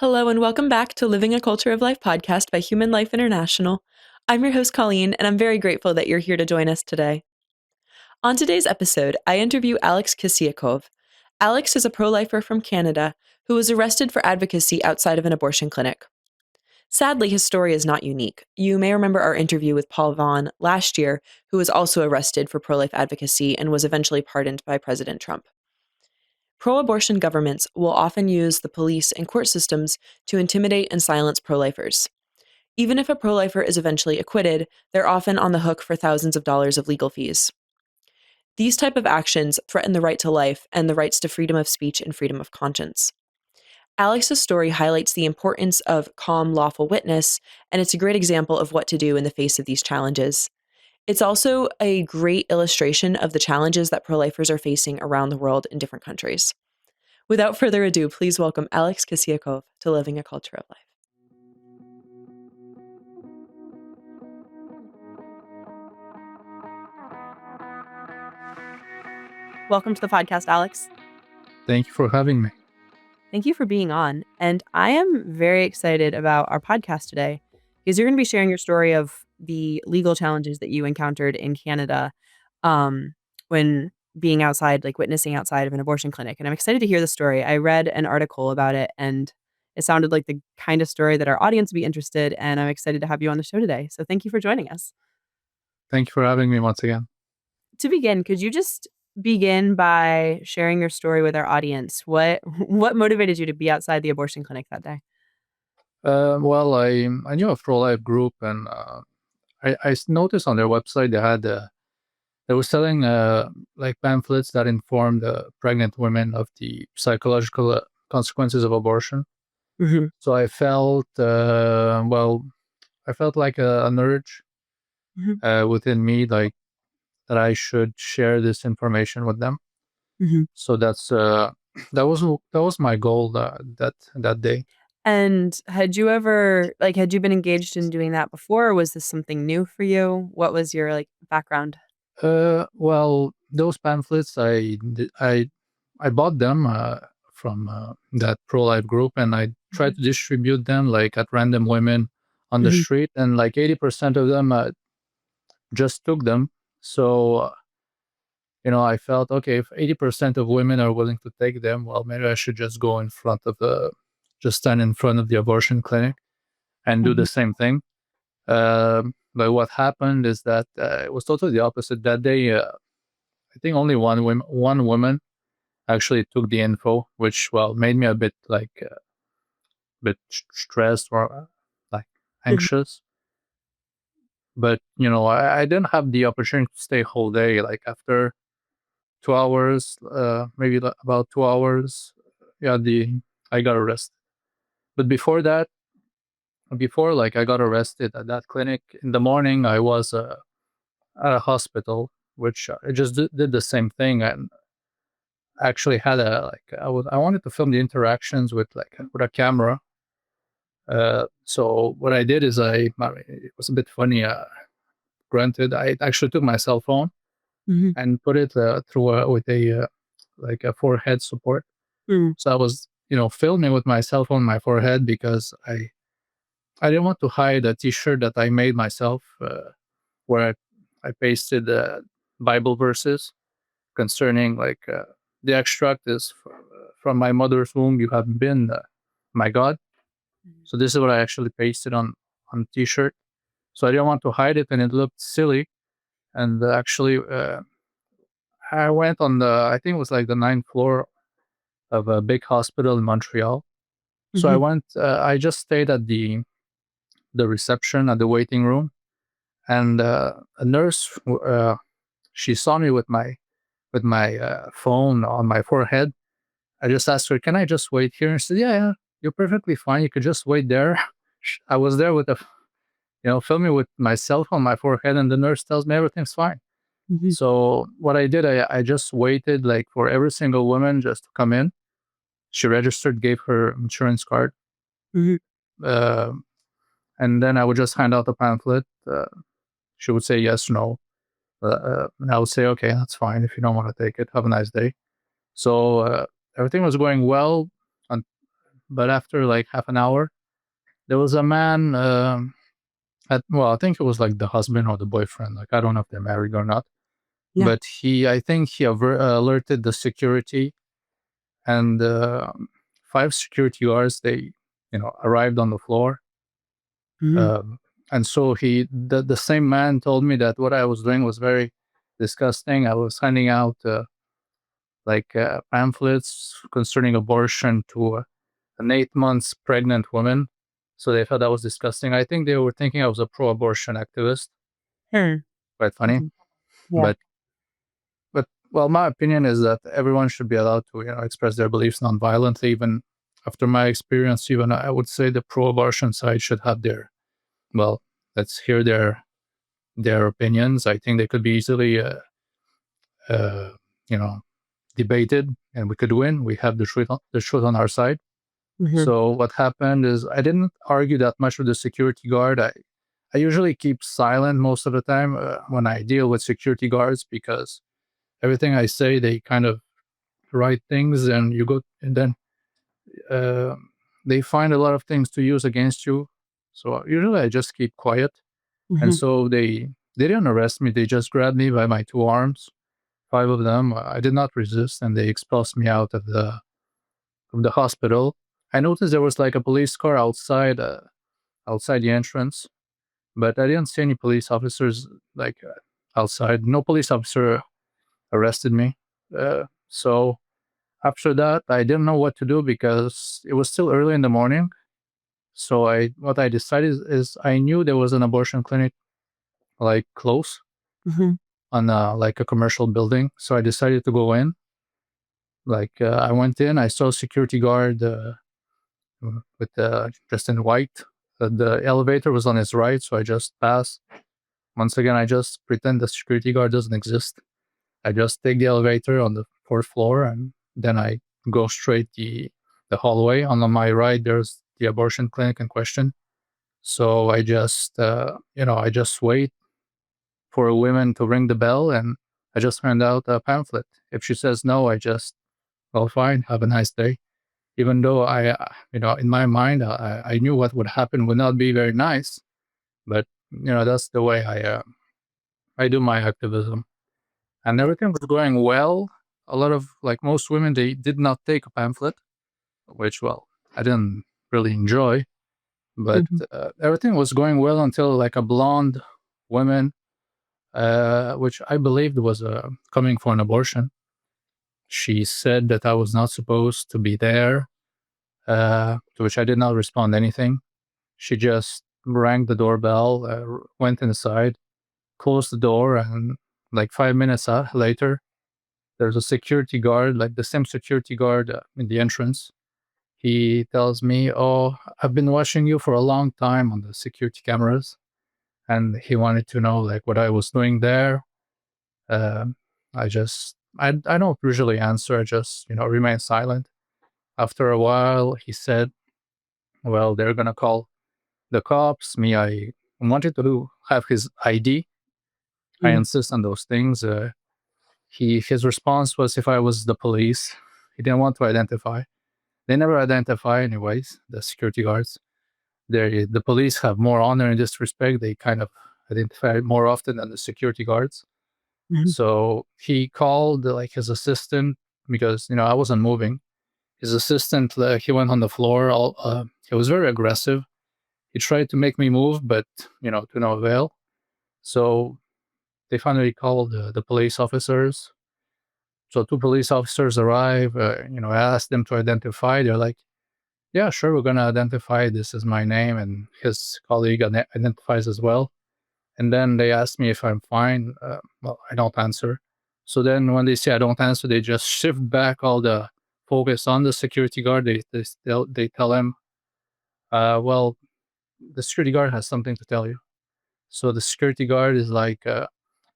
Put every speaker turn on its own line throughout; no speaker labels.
Hello, and welcome back to Living a Culture of Life podcast by Human Life International. I'm your host, Colleen, and I'm very grateful that you're here to join us today. On today's episode, I interview Alex Kissiakov. Alex is a pro-lifer from Canada who was arrested for advocacy outside of an abortion clinic. Sadly, his story is not unique. You may remember our interview with Paul Vaughn last year, who was also arrested for pro-life advocacy and was eventually pardoned by President Trump. Pro-abortion governments will often use the police and court systems to intimidate and silence pro-lifers. Even if a pro-lifer is eventually acquitted, they're often on the hook for thousands of dollars of legal fees. These type of actions threaten the right to life and the rights to freedom of speech and freedom of conscience. Alex's story highlights the importance of calm, lawful witness, and it's a great example of what to do in the face of these challenges. It's also a great illustration of the challenges that pro-lifers are facing around the world in different countries. Without further ado, please welcome Alex Kissiakov to Living a Culture of Life. Welcome to the podcast, Alex.
Thank you for having me.
Thank you for being on. And I am very excited about our podcast today because you're going to be sharing your story of the legal challenges that you encountered in Canada when being outside, like witnessing outside of an abortion clinic. And I'm excited to hear the story. I read an article about it and it sounded like the kind of story that our audience would be interested in. And I'm excited to have you on the show today. So thank you for joining us.
Thank you for having me once again.
To begin, could you just begin by sharing your story with our audience? What motivated you to be outside the abortion clinic that day?
Well, I knew a pro-life group, and I noticed on their website they were selling like pamphlets that informed pregnant women of the psychological consequences of abortion.
Mm-hmm.
So I felt like an urge within me, like that I should share this information with them.
Mm-hmm.
So that was my goal that day.
And had you been engaged in doing that before, or was this something new for you? What was your background?
Well, those pamphlets, I bought them from that pro-life group, and I tried to distribute them like at random women on the street, and like 80% of them just took them. So, I felt, okay, if 80% of women are willing to take them, well, maybe I should just stand in front of the abortion clinic and do the same thing. But what happened is that it was totally the opposite. That day, I think only one woman actually took the info, which, well, made me a bit stressed or like anxious. But, I didn't have the opportunity to stay whole day. Like after 2 hours, maybe about 2 hours, yeah, I got arrested. But before I got arrested at that clinic in the morning, I was at a hospital, which I just did the same thing, and actually had I wanted to film the interactions with a camera. So what I did is it was a bit funny. Granted, I actually took my cell phone and put it with a forehead support. So I was filming with my cell phone on my forehead because I didn't want to hide a T-shirt that I made myself, where I pasted Bible verses concerning the extract is from my mother's womb you have been my God. So this is what I actually pasted on T-shirt. So I didn't want to hide it, and it looked silly. And actually, I went on I think it was like the 9th floor of a big hospital in Montreal. So I went. I just stayed at the reception at the waiting room, and a nurse, she saw me with my phone on my forehead. I just asked her, "Can I just wait here?" And she said, "Yeah, you're perfectly fine. You could just wait there." I was there with filming with my cell phone on my forehead, and the nurse tells me everything's fine. So what I did, I just waited for every single woman just to come in. She registered, gave her insurance card. Uh, and then I would just hand out the pamphlet. She would say yes, no. And I would say, okay, that's fine. If you don't want to take it, have a nice day. So everything was going well but after like half an hour, there was a man. I think it was like the husband or the boyfriend. Like I don't know if they're married or not.
Yeah.
But I think he alerted the security, and 5 security guards. They, arrived on the floor. Um, and so the same man told me that what I was doing was very disgusting. I was handing out pamphlets concerning abortion to an 8 months pregnant woman. So they thought that was disgusting. I think they were thinking I was a pro-abortion activist.
Sure.
Quite funny,
Yeah.
but well, my opinion is that everyone should be allowed to express their beliefs non-violently. Even after my experience, even I would say the pro-abortion side should have well, let's hear their opinions. I think they could be easily uh, you know debated, and we could win. We have the truth on our side. So what happened is I didn't argue that much with the security guard. I usually keep silent most of the time when I deal with security guards, because everything I say, they kind of write things, and then uh, they find a lot of things to use against you. So usually I just keep quiet. And so they didn't arrest me. They just grabbed me by my 2 arms, 5 of them. I did not resist, and they expulsed me out of the hospital. I noticed there was like a police car outside the entrance, but I didn't see any police officers outside. No police officer arrested me. So after that, I didn't know what to do because it was still early in the morning. So what I decided is I knew there was an abortion clinic like close on like a commercial building. So I decided to go in. I went in, I saw a security guard with just in white. The elevator was on his right, so I just passed. Once again, I just pretend the security guard doesn't exist. I just take the elevator on the 4th floor, and then I go straight the hallway. On my right, there's the abortion clinic in question. So I just wait for a woman to ring the bell, and I just hand out a pamphlet. If she says no, well, fine, have a nice day. Even though in my mind, I knew what would happen would not be very nice, but that's the way I do my activism, and everything was going well. A lot of most women, they did not take a pamphlet, which I didn't really enjoy, but everything was going well until like a blonde woman, which I believed was coming for an abortion. She said that I was not supposed to be there, to which I did not respond anything. She just rang the doorbell, went inside, closed the door, and like 5 minutes later, there's a security guard, like the same security guard in the entrance. He tells me, "Oh, I've been watching you for a long time on the security cameras," and he wanted to know like what I was doing there. Um, I don't usually answer. I just remain silent. After a while, he said, "Well, they're gonna call the cops." I wanted to have his ID. I insist on those things. His response was if I was the police. He didn't want to identify. They never identify, anyways. The security guards. The police have more honor in this respect. They kind of identify more often than the security guards. So he called like his assistant because I wasn't moving. His assistant, he went on the floor. He was very aggressive. He tried to make me move, but to no avail. So they finally called the police officers. So 2 police officers arrive. I asked them to identify. They're like, "Yeah, sure, we're gonna identify. This is my name," and his colleague identifies as well. And then they ask me if I'm fine. Well, I don't answer. So then when they say I don't answer, they just shift back all the focus on the security guard. They tell him, well, the security guard has something to tell you. So the security guard is like,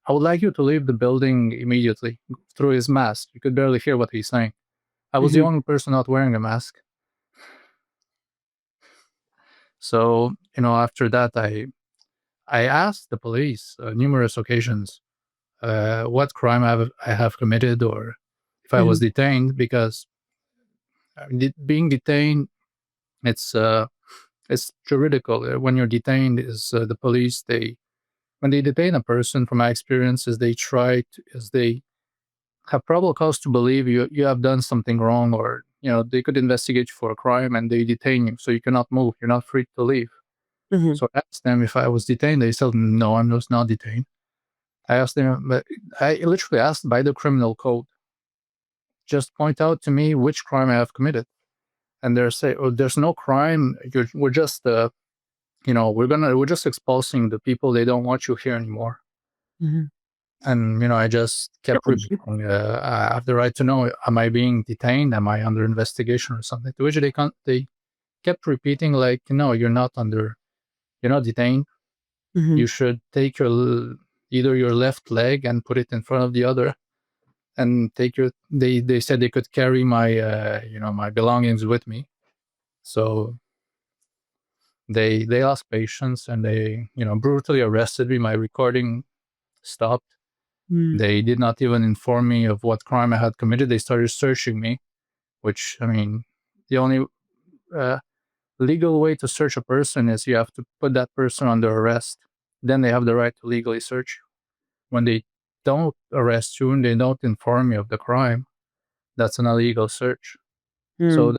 I would like you to leave the building immediately. Through his mask, you could barely hear what he's saying. I was the only person not wearing a mask. So after that, I asked the police numerous occasions what crime I have committed, or if I was detained, because being detained It's juridical. When you're detained, is the police, when they detain a person, from my experience, is they have probable cause to believe you have done something wrong, or they could investigate you for a crime, and they detain you, so you cannot move. You're not free to leave.
Mm-hmm.
So I asked them if I was detained. They said no, I'm just not detained. I asked them, but I literally asked by the criminal code, just point out to me which crime I have committed, and they say, oh, there's no crime. We're just we're just expulsing the people. They don't want you here anymore.
Mm-hmm.
And I just kept repeating, I have the right to know, am I being detained? Am I under investigation or something? To which they kept repeating, like, no, you're not detained.
Mm-hmm.
You should take either your left leg and put it in front of the other, and they said they could carry my belongings with me. So they lost patience, and they brutally arrested me. My recording stopped.
Mm-hmm.
They did not even inform me of what crime I had committed. They started searching me, which, I mean, the only uh, legal way to search a person is you have to put that person under arrest. Then they have the right to legally search you. When they don't arrest you and they don't inform you of the crime, that's an illegal search. So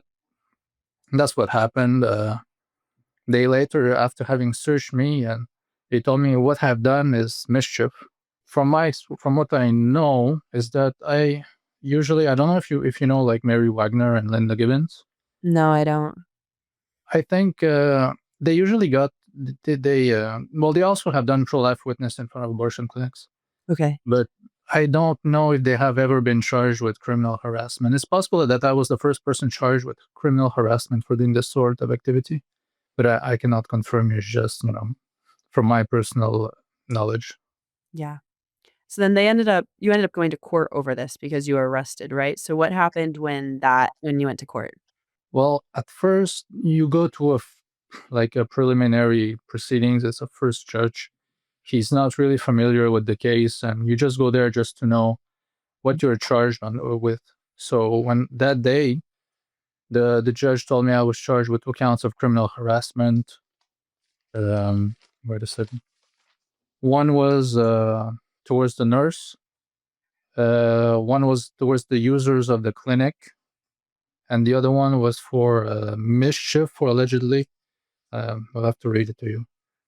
that's what happened. They later, after having searched me, and they told me what I've done is mischief. From what I know is that I don't know if you know, like, Mary Wagner and Linda Gibbons.
No, I don't.
I think they usually got they also have done pro-life witness in front of abortion clinics,
Okay.
but I don't know if they have ever been charged with criminal harassment. It's possible that I was the first person charged with criminal harassment for doing this sort of activity, but I cannot confirm. It's just from my personal knowledge.
Yeah. So then you ended up going to court over this because you were arrested, right? So what happened when you went to court?
Well, at first you go to like a preliminary proceedings. It's a first judge. He's not really familiar with the case, and you just go there just to know what you're charged with. So when that day, the judge told me I was charged with 2 counts of criminal harassment. Wait a second. One was towards the nurse. One was towards the users of the clinic, and the other one was for mischief, for allegedly. I'll have to read it to you.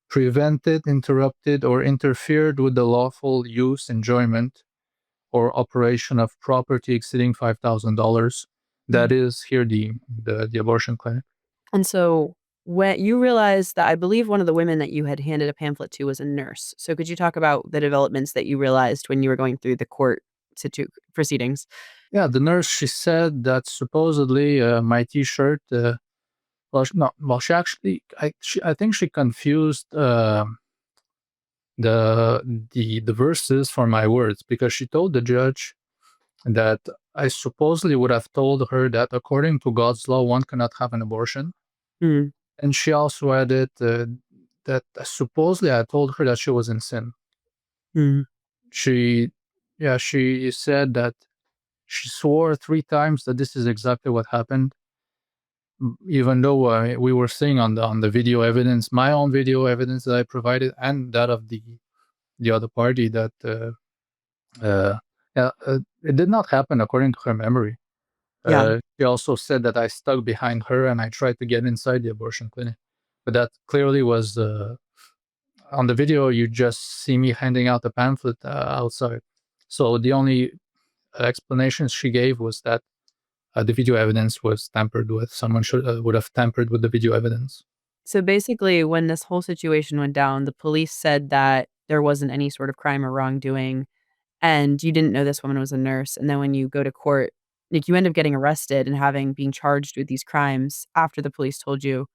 Prevented, interrupted, or interfered with the lawful use, enjoyment, or operation of property exceeding $5,000. That is here the abortion clinic.
And so when you realized that, I believe one of the women that you had handed a pamphlet to was a nurse. So could you talk about the developments that you realized when you were going through the court proceedings?
Yeah, the nurse, she said that supposedly my T-shirt. She actually, I think she confused the verses for my words, because she told the judge that I supposedly would have told her that according to God's law, one cannot have an abortion.
Mm.
And she also added that supposedly I told her that she was in sin.
Mm.
She, yeah, she said that she swore 3 times that this is exactly what happened, even though we were seeing on the video evidence, my own video evidence that I provided, and that of the other party, that it did not happen according to her memory.
Yeah.
She also said that I stuck behind her and I tried to get inside the abortion clinic, but that clearly was on the video. You just see me handing out the pamphlet outside. So the only explanation she gave was that the video evidence was tampered with. Someone would have tampered with the video evidence.
So basically, when this whole situation went down, the police said that there wasn't any sort of crime or wrongdoing, and you didn't know this woman was a nurse. And then when you go to court, like, you end up getting arrested and being charged with these crimes after the police told you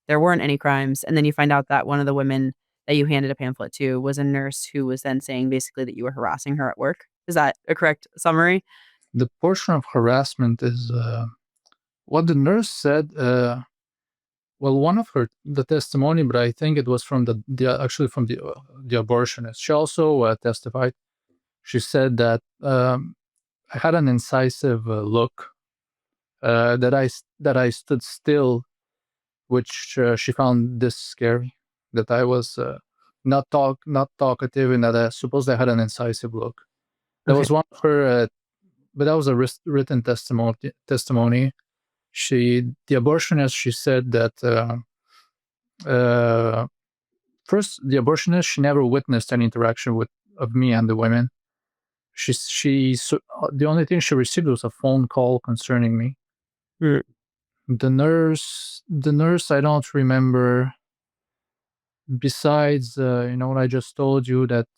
there weren't any crimes. And then you find out that one of the women that you handed a pamphlet to was a nurse who was then saying basically that you were harassing her at work. Is that a correct summary?
The portion of harassment is what the nurse said. Well, one of the testimony, but I think it was from actually from the abortionist. She also testified. She said that I had an incisive look, that I stood still which she found this scary, that I was not talkative, and that I suppose I had an incisive look. That
Okay.
was one of her, but that was a written testimony. The abortionist, she said that first, the abortionist, she never witnessed any interaction of me and the women. The only thing she received was a phone call concerning me.
Mm.
The nurse, I don't remember. Besides, what I just told you, that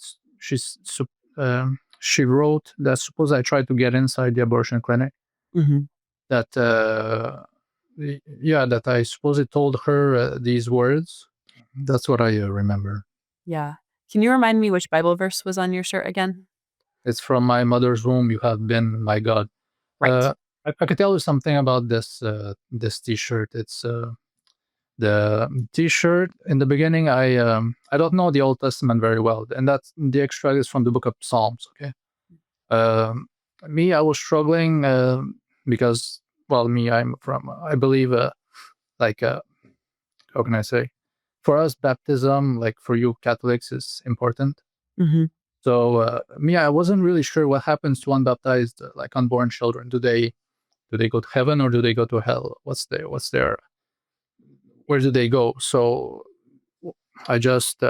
she wrote that suppose I tried to get inside the abortion clinic.
Mm-hmm.
That yeah, that I suppose it told her these words. That's what I remember.
Yeah. Can you remind me which Bible verse was on your shirt again?
It's from my mother's womb. You have been my God.
Right.
I could tell you something about this T-shirt. It's the T-shirt. In the beginning, I don't know the Old Testament very well, and that's the extract is from the book of Psalms. Okay, um, me, I was struggling because, well, I'm from, I believe, like how can I say, for us, baptism, like for you Catholics, is important.
Mm-hmm.
So me, I wasn't really sure what happens to unbaptized, like unborn children. Do they go to heaven or do they go to hell? What's their where do they go? So I just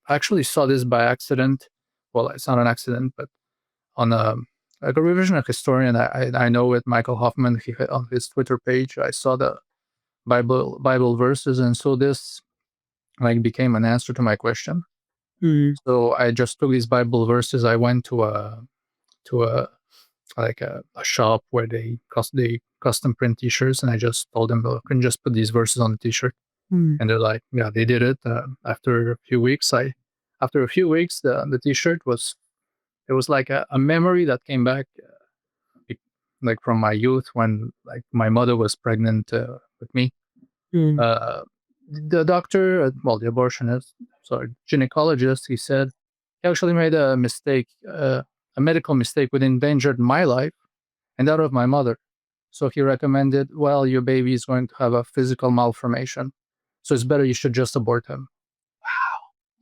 actually saw this by accident. Well, it's not an accident, but on like a revisionist historian I know it, Michael Hoffman, on his Twitter page, I saw the Bible verses, and so this like became an answer to my question.
Mm-hmm.
So I just took these Bible verses. I went to a like a shop where they custom print T-shirts, and I just told them, "Well, can you just put these verses on the T-shirt?"
Mm-hmm.
And they're like, "Yeah," they did it. After a few weeks, the T-shirt was like a memory that came back, like from my youth when like my mother was pregnant with me. Uh, the doctor, well, the abortionist, sorry, gynecologist, he said he actually made a mistake, a medical mistake, which endangered my life and that of my mother. So he recommended, well, your baby is going to have a physical malformation, so it's better you should just abort him.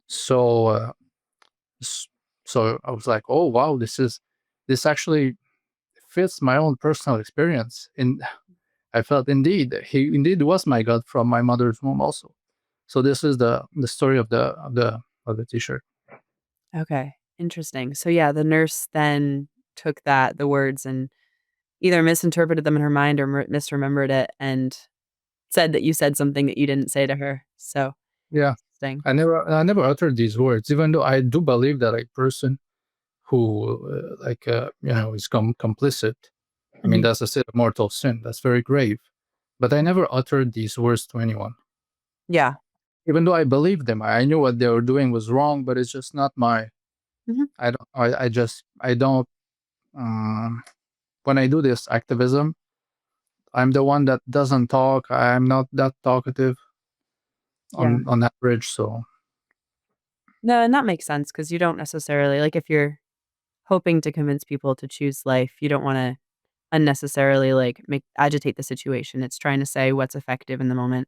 So, s- so I was like, oh wow, this actually fits my own personal experience. And I felt indeed he indeed was my God from my mother's womb also. So this is the story of the T-shirt.
Okay. Interesting. So yeah, the nurse then took the words and either misinterpreted them in her mind or misremembered it and said that you said something that you didn't say to her. So
Yeah,
interesting.
I never uttered these words, even though I do believe that a person who is complicit. I mean,
Mhm.
that's a sin of mortal sin. That's very grave. But I never uttered these words to anyone.
Yeah.
Even though I believed them, I knew what they were doing was wrong, but it's just not my.
Mhm.
I don't. Um, when I do this activism, I'm the one that doesn't talk. I'm not that talkative
Yeah.
on average. So
No, and that makes sense because you don't necessarily like if you're hoping to convince people to choose life, you don't wanna unnecessarily, like, make agitate the situation. It's trying to say what's effective in the moment.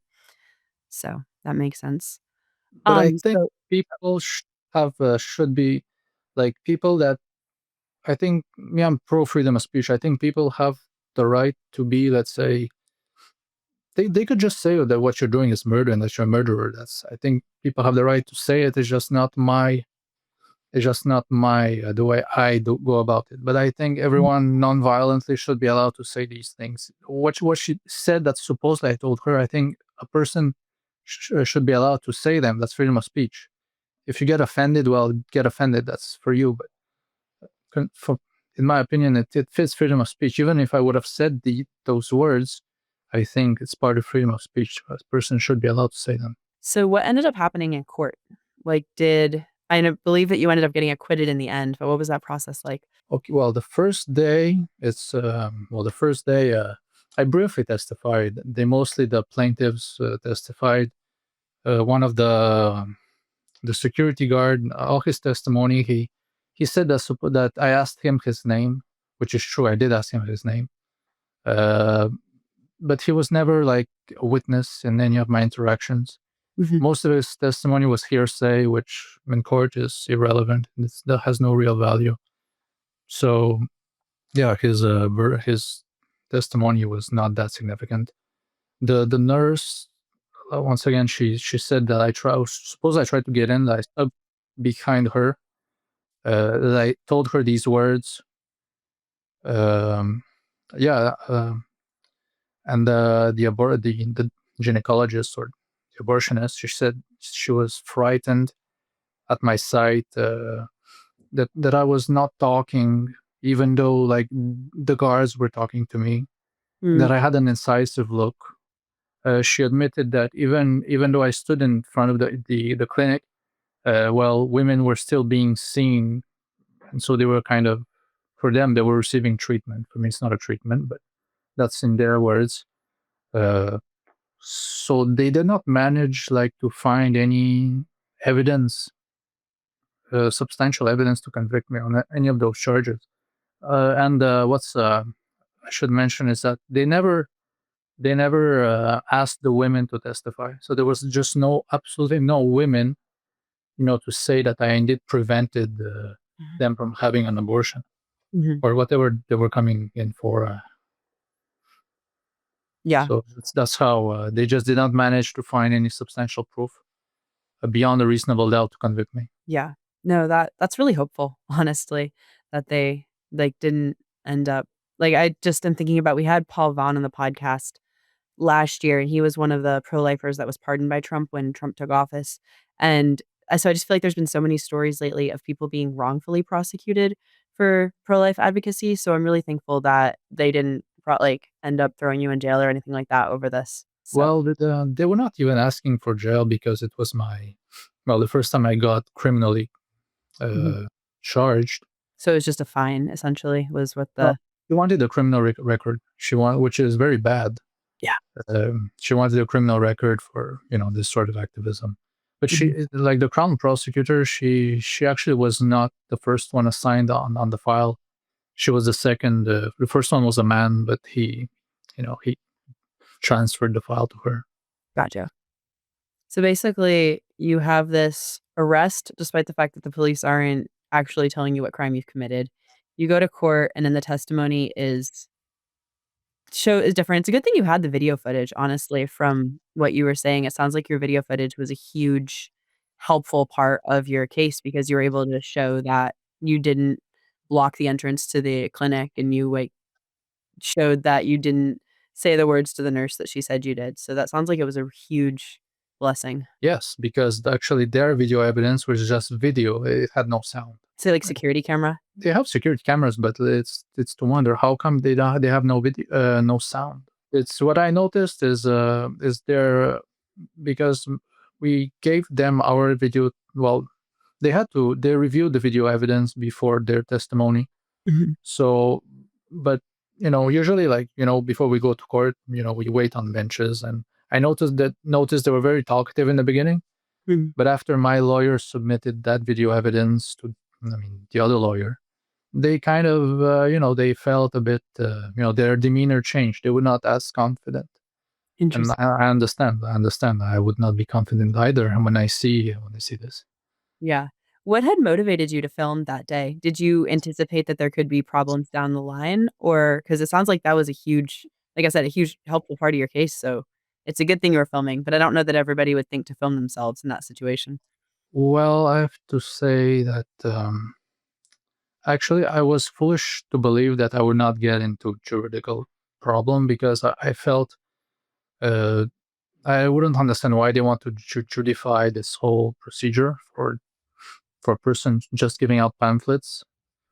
So, that makes sense.
but I think
So
people should be like people that I think, yeah, I'm pro freedom of speech. I think people have the right to be, let's say, they could just say that what you're doing is murder and that you're a murderer. That's I think people have the right to say it. It's just not my the way I go about it. But I think everyone non-violently should be allowed to say these things. What she said that supposedly I told her, I think a person should be allowed to say them. That's freedom of speech. If you get offended, well, get offended. That's for you. But for, in my opinion, it fits freedom of speech. Even if I would have said those words, I think it's part of freedom of speech. A person should be allowed to say them.
so what ended up happening in court? Like, did believe that you ended up getting acquitted in the end, but what was that process like?
Okay, well, the first day, I briefly testified. Mostly the plaintiffs testified. One of the security guard, all his testimony, he said that I asked him his name, which is true. I did ask him his name. Uh, but he was never like a witness in any of my interactions. Most of his testimony was hearsay, which in court is irrelevant. That has no real value. So yeah, his testimony was not that significant. The nurse, once again, she said that I tried to get in. That I stood behind her. That I told her these words. Um, yeah, and the gynecologist or the abortionist, she said she was frightened at my sight. That I was not talking, even though like the guards were talking to me. That I had an incisive look. She admitted that even though I stood in front of the clinic, well, women were still being seen, and so they were kind of, for them, they were receiving treatment. For me, it's not a treatment, but that's in their words. Uh, so they did not manage like to find any evidence, substantial evidence to convict me on any of those charges. And what's I should mention is that they never asked the women to testify. So there was just absolutely no women, to say that I indeed prevented them from having an abortion or whatever they were coming in for.
Yeah.
So that's how they just did not manage to find any substantial proof beyond a reasonable doubt to convict me.
Yeah. No, that's really hopeful, honestly, that they, like, didn't end up like, I just am thinking about we had Paul Vaughn on the podcast last year, and he was one of the pro-lifers that was pardoned by Trump when Trump took office, and, so I just feel like there's been so many stories lately of people being wrongfully prosecuted for pro-life advocacy, so I'm really thankful that they didn't end up throwing you in jail or anything like that over this, so
Well, they were not even asking for jail because it was the first time I got criminally
Mhm.
uh, charged.
So it was just a fine, essentially, was what
Well,
the
she wanted a criminal record. Which is very bad.
Yeah.
She wanted a criminal record for this sort of activism. But
Mhm.
like the crown prosecutor, she actually was not the first one assigned on the file. She was the second. The first one was a man, but he transferred the file to her.
Gotcha. So basically, you have this arrest despite the fact that the police aren't actually telling you what crime you've committed. You go to court, and then the testimony is different. It's a good thing you had the video footage, honestly, from what you were saying. It sounds like your video footage was a huge helpful part of your case because you were able to show that you didn't block the entrance to the clinic, and you, like, showed that you didn't say the words to the nurse that she said you did. So that sounds like it was a huge blessing.
Yes, because actually their video evidence was just video. It had no sound.
Say, like, security camera?
They have security cameras, but it's to wonder how come they have no video, no sound. It's what I noticed is there because we gave them our video. Well, they reviewed the video evidence before their testimony.
Mhm.
So, but usually, like before we go to court, we wait on benches, and I noticed they were very talkative in the beginning.
Mhm.
But after my lawyer submitted that video evidence to, the other lawyer, they kind of, they felt a bit, their demeanor changed. They were not as confident. And
Interesting.
I understand. I understand. I would not be confident either when I see this.
Yeah. What had motivated you to film that day? Did you anticipate that there could be problems down the line? Or because it sounds like that was a huge like I said, a huge helpful part of your case, so it's a good thing you were filming, but I don't know that everybody would think to film themselves in that situation.
Well, I have to say that actually I was foolish to believe that I would not get into juridical problem because I felt uh, I wouldn't understand why they want to judify this whole procedure for a person just giving out pamphlets.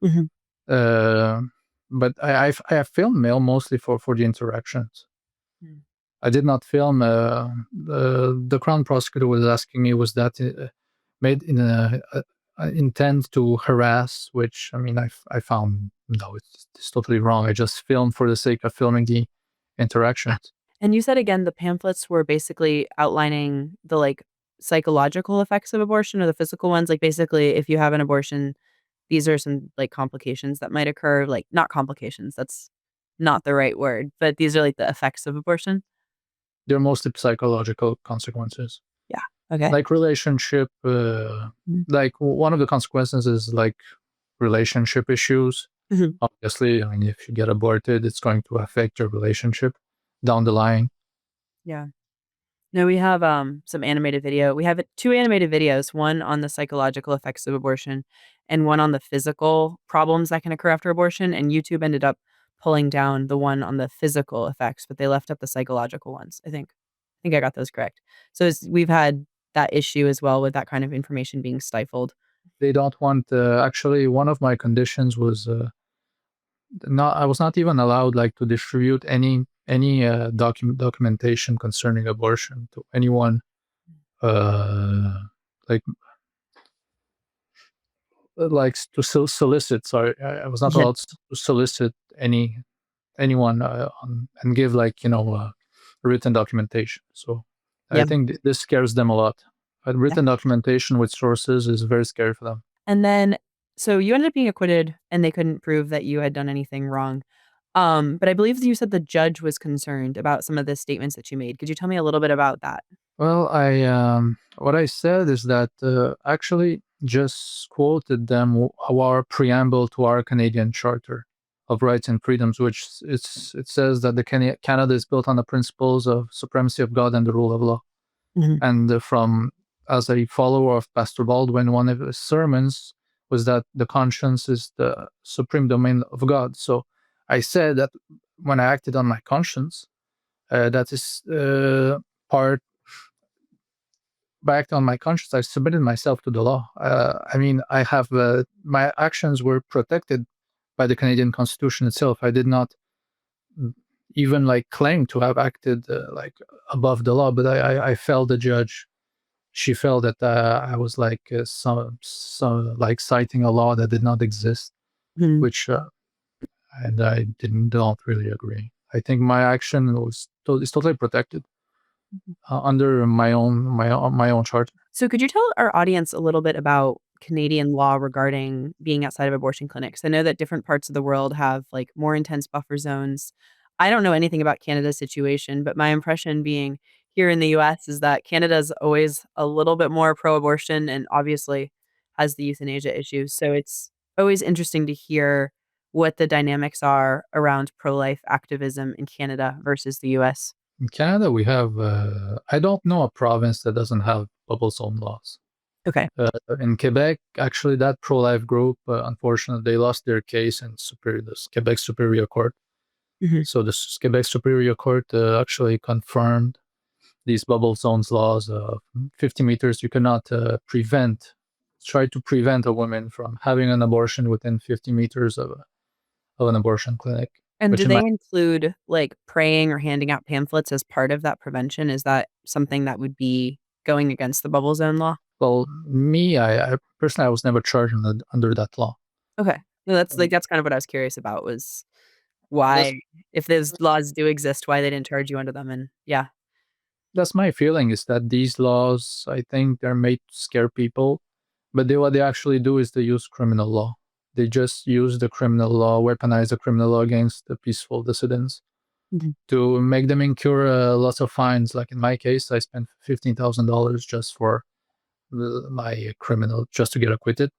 Mhm.
Uh, but I filmed mail mostly for the interactions.
Mm.
I did not film. The crown prosecutor was asking me, was that made in a intent to harass? Which I found no, it's totally wrong. I just filmed for the sake of filming the interactions.
And you said again the pamphlets were basically outlining the, like, psychological effects of abortion or the physical ones? Like, basically, if you have an abortion, these are some, like, complications that might occur, like not complications, that's not the right word, but these are like the effects of abortion.
They're mostly psychological consequences.
Yeah. Okay.
Like relationship, like one of the consequences is like relationship issues. Obviously, I mean, if you get aborted, it's going to affect your relationship down the line.
Yeah. No, we have some animated video. We have two animated videos, one on the psychological effects of abortion and one on the physical problems that can occur after abortion. And YouTube ended up pulling down the one on the physical effects, but they left up the psychological ones. I think I got those correct. So we've had that issue as well with that kind of information being stifled.
They don't want. Actually, one of my conditions was not. I was not even allowed like to distribute any documentation concerning abortion to anyone. Like to solicit. Sorry, I was not
Yeah.
allowed to solicit anyone and give like written documentation. So I
Yeah.
think this scares them a lot. But written documentation with sources is very scary for them.
And then so you ended up being acquitted and they couldn't prove that you had done anything wrong. But I believe you said the judge was concerned about some of the statements that you made. Could you tell me a little bit about that?
Well, I what I said is that actually just quoted them our preamble to our Canadian Charter of Rights and Freedoms, which it says that the Canada is built on the principles of supremacy of God and the rule of law. And from as a follower of Pastor Baldwin, one of his sermons was that the conscience is the supreme domain of God. So I said that when I acted on my conscience, that is part by acting on my conscience, I submitted myself to the law. I mean, I have my actions were protected by the Canadian Constitution itself. I did not even like claim to have acted like above the law, but I felt the judge. She felt that I was like some like citing a law that did not exist, which and I don't really agree. I think my action is totally protected under my own charter.
So could you tell our audience a little bit about Canadian law regarding being outside of abortion clinics? I know that different parts of the world have like more intense buffer zones. I don't know anything about Canada's situation, but my impression being here in the US is that Canada's always a little bit more pro-abortion and obviously has the euthanasia issue. So it's always interesting to hear what the dynamics are around pro-life activism in Canada versus the US.
In Canada, we have, I don't know a province that doesn't have bubble zone laws.
Okay.
In Quebec, actually, that pro life group, unfortunately, they lost their case in the Quebec Superior Court. So the Quebec Superior Court actually confirmed these bubble zones laws. 50 meters, you cannot try to prevent a woman from having an abortion within 50 meters of an abortion clinic.
And
Which
do they include, like, praying or handing out pamphlets as part of that prevention? Is that something that would be going against the bubble zone law?
well, me, I personally, I was never charged under that law.
Okay. No, that's kind of what I was curious about was
That's
why, if those laws do exist, why they didn't charge you under them, and yeah.
that's my feeling is that these laws, I think they're made to scare people, but what they actually do is they use criminal law. They just use the criminal law, weaponize the criminal law against the peaceful dissidents to make them incur lots of fines. Like in my case, I spent $15,000 just for my criminal, just to get acquitted.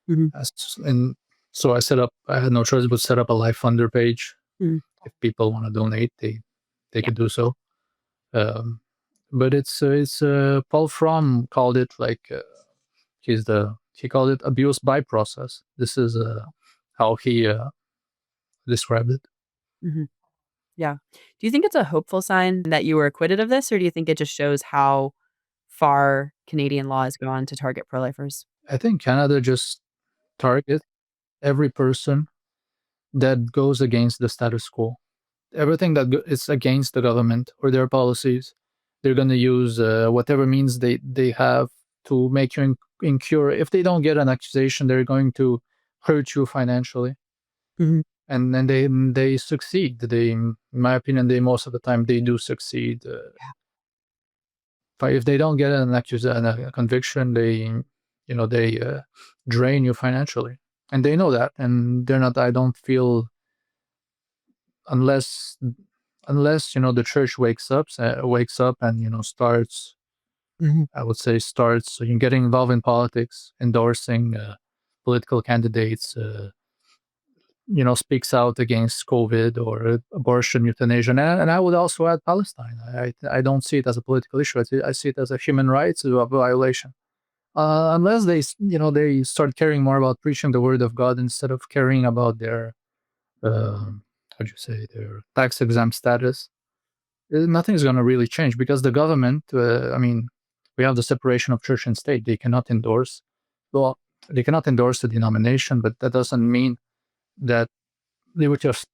And so I had no choice but set up a life funder page. If people want to donate, they could do so. Um, but it's Paul Fromm called it like he called it abuse by process. This is how he described it.
Mhm. Yeah. Do you think it's a hopeful sign that you were acquitted of this, or do you think it just shows how far Canadian law has gone to target pro-lifers?
I think Canada just targets every person that goes against the status quo. Everything that is against the government or their policies, they're going to use whatever means they have to make you incur. If they don't get an accusation, they're going to hurt you financially. And then they succeed. In my opinion, they most of the time they do succeed. But if they don't get an accusation, a conviction, they drain you financially, and they know that, and they're not. I don't feel unless the church wakes up and starts, I would say, starts getting involved in politics, endorsing political candidates, speaks out against COVID or abortion, euthanasia, and I would also add Palestine. I don't see it as a political issue. I see it as a human rights violation. Unless they start caring more about preaching the word of God instead of caring about their their tax exempt status, nothing's going to really change because the government. We have the separation of church and state. Well, they cannot endorse the denomination, but that doesn't mean that liberty of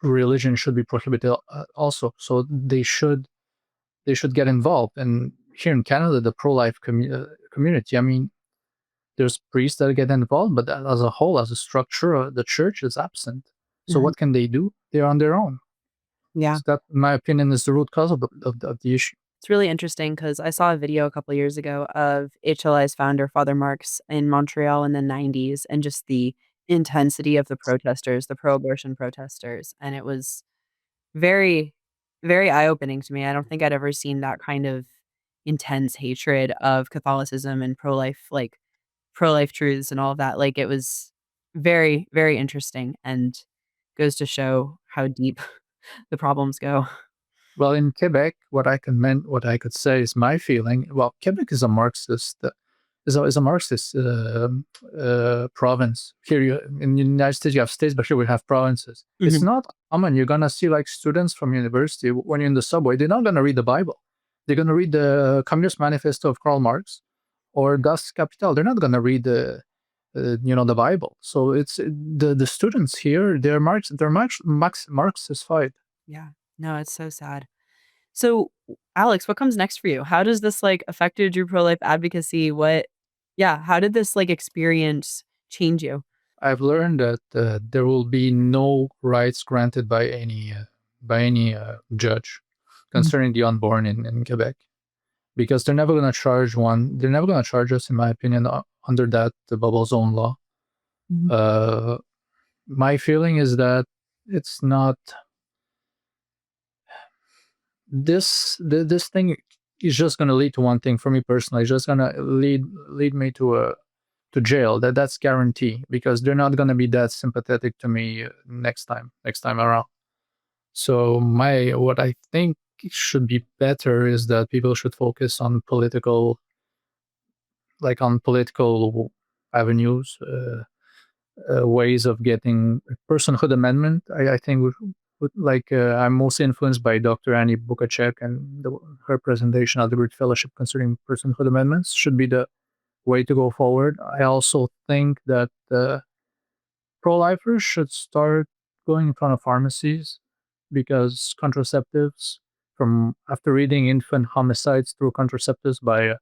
religion should be prohibited also. So they should get involved. And here in Canada, the pro-life community, there's priests that get involved, but as a whole, as a structure, the church is absent. So what can they do? They're on their own.
Yeah.
So that, in my opinion, is the root cause of the issue.
It's really interesting because I saw a video a couple of years ago of HLI's founder, Father Marx, in Montreal in the 90s, and just the intensity of the protesters, the pro-abortion protesters. And it was very, very eye-opening to me. I don't think I'd ever seen that kind of intense hatred of Catholicism and pro-life truths and all of that. Like, it was very, very interesting and goes to show how deep the problems go.
Well, in Quebec, what I could say is my feeling. Well, Quebec is a Marxist province. Here in the United States, you have states, but here we have provinces. It's not common. You're gonna see like students from university when you're in the subway. They're not gonna read the Bible. They're gonna read the Communist Manifesto of Karl Marx or Das Kapital. They're not gonna read the Bible. So it's the students here. They're Marxified.
Yeah. No, it's so sad. So, Alex, what comes next for you? How does this affected your pro-life advocacy? How did this experience change you?
I've learned that there will be no rights granted by any judge concerning the unborn in Quebec, because they're never going to charge one. They're never going to charge us, in my opinion, under that bubble zone law. My feeling is that it's not. This thing is just going to lead to one thing for me personally. It's just going to lead me to jail. That's guarantee, because they're not going to be that sympathetic to me next time around. So what I think should be better is that people should focus on political avenues, ways of getting personhood amendment. I think I'm mostly influenced by Dr. Annie Bukacek and her presentation at the Liberty Fellowship concerning personhood amendments should be the way to go forward. I also think that pro-lifers should start going in front of pharmacies, because contraceptives, from after reading Infant Homicides Through Contraceptives by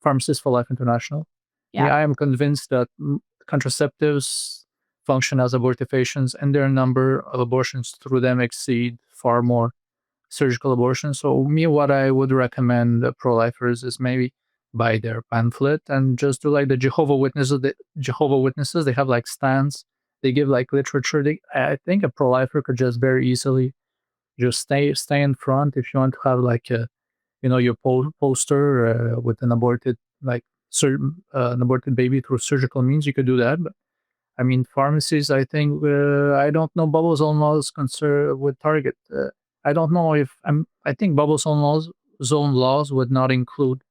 Pharmacists for Life International, I am convinced that contraceptives function as abortifacients, and their number of abortions through them exceed far more surgical abortions. So what I would recommend pro-lifers is maybe buy their pamphlet and just do like the Jehovah Witnesses. They have like stands. They give like literature. I think a pro-lifer could just very easily just stay in front if you want to have like your poster with an aborted an aborted baby through surgical means. You could do that. But pharmacies, I think, I don't know bubble zone laws concerned with Target. I don't know I think bubble zone laws would not include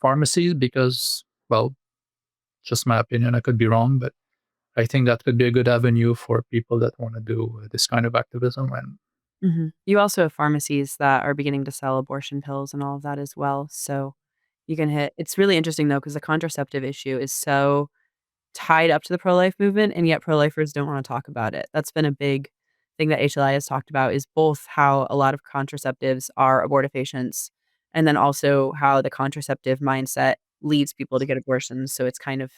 pharmacies because, well, just my opinion, I could be wrong, but I think that could be a good avenue for people that want to do this kind of activism. And
you also have pharmacies that are beginning to sell abortion pills and all of that as well. So you can it's really interesting though, because the contraceptive issue is so tied up to the pro-life movement, and yet pro-lifers don't want to talk about it. That's been a big thing that HLI has talked about, is both how a lot of contraceptives are abortifacients, and then also how the contraceptive mindset leads people to get abortions. So it's kind of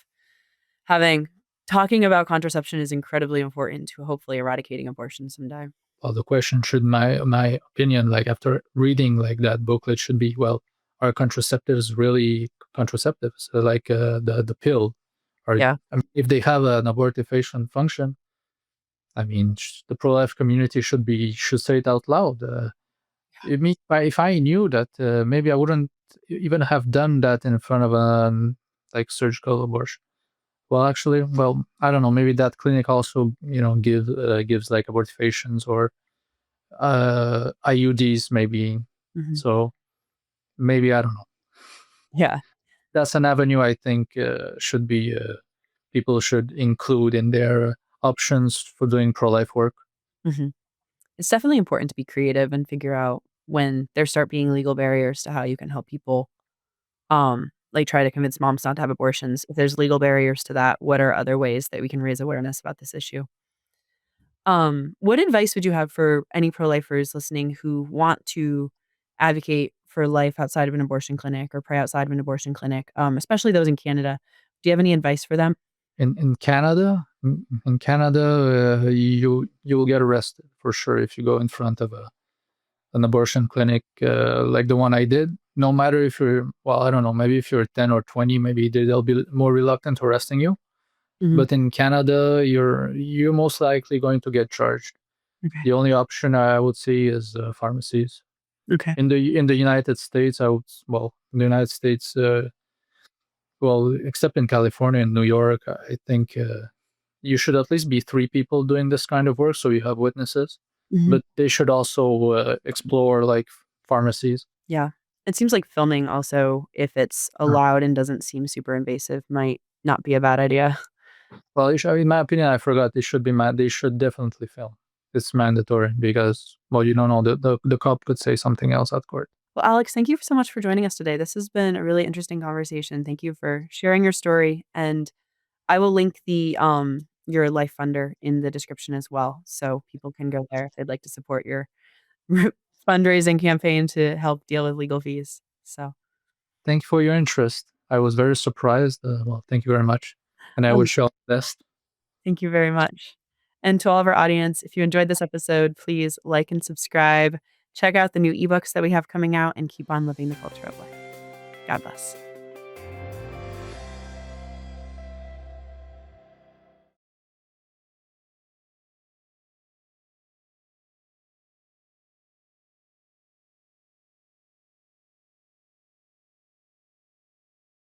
talking about contraception is incredibly important to hopefully eradicating abortion someday.
Well, the question should, my opinion, after reading that booklet, should be, well, are contraceptives really contraceptives? The pill? Or,
Yeah.
if they have an abortifacient function, I mean, the pro-life community should say it out loud. If I knew that, maybe I wouldn't even have done that in front of a surgical abortion. Well, actually, I don't know. Maybe that clinic also, gives like abortifacients or IUDs, maybe. So maybe I don't know.
Yeah.
That's an avenue I think should be people should include in their options for doing pro-life work.
It's definitely important to be creative and figure out when there start being legal barriers to how you can help people, like try to convince moms not to have abortions. If there's legal barriers to that, what are other ways that we can raise awareness about this issue? What advice would you have for any pro-lifers listening who want to advocate for life outside of an abortion clinic or pray outside of an abortion clinic, especially those in Canada? Do you have any advice for them?
In Canada, you will get arrested for sure if you go in front of an abortion clinic like the one I did. No matter if you're, I don't know, maybe if you're 10 or 20, maybe they'll be more reluctant to arresting you. But in Canada, you're most likely going to get charged.
Okay.
The only option I would see is pharmacies.
Okay.
In the United States, in the United States, except in California and New York, I think you should at least be 3 people doing this kind of work, so you have witnesses. But they should also explore like pharmacies.
Yeah. It seems like filming also, if it's allowed and doesn't seem super invasive, might not be a bad idea.
Well, in my opinion, I forgot they should definitely film. It's mandatory because, you don't know, the cop could say something else at court.
Well, Alex, thank you so much for joining us today. This has been a really interesting conversation. Thank you for sharing your story, and I will link the your Life Funder in the description as well, so people can go there if they'd like to support your fundraising campaign to help deal with legal fees. So,
Thank you for your interest. I was very surprised. Thank you very much, and I wish you all the best.
thank you very much. And to all of our audience, if you enjoyed this episode, please like and subscribe. Check out the new ebooks that we have coming out and keep on living the culture of life. God bless.